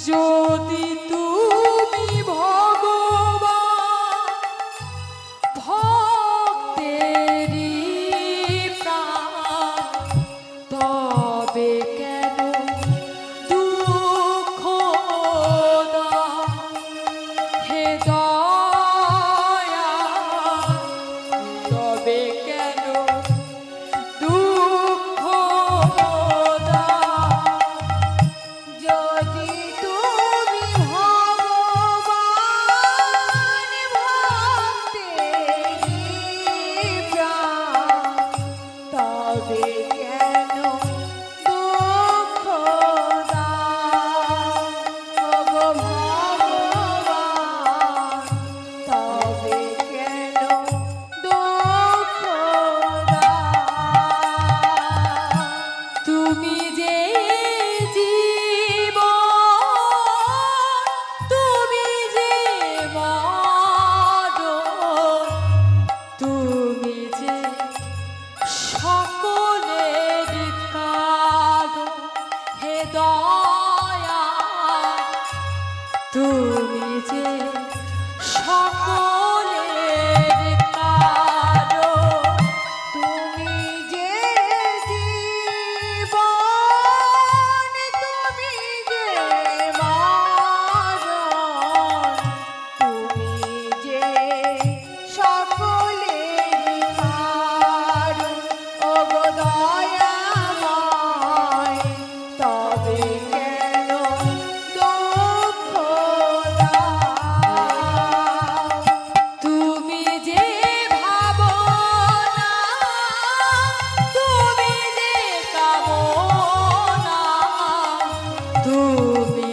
যদি তুমি ভগবান ভক্তেরই প্রাণ, তবে কেন দুঃখ দাও হে দয়া, তবে কেন দুঃখ দাও। যদি তুমি ভগবান ভক্তেরই প্রাণ, তবে কেন দুঃখ দাও ওগো ভগবান, তবে কেন দুঃখ দাও। তুমি যে জীবন, তুমি যে মরণ, তুমি যে সকলের কারণ হে দয়া, তুমি যে সকলের কারণ। তুমি যে জীবন, তুমি যে মরণ, তুমি যে সকলেরই কারণ ওগো দয়াময়, তবে কেন দুঃখ দাও। তুমি যে ভাবনা, তুমি যে কামনা, তুমি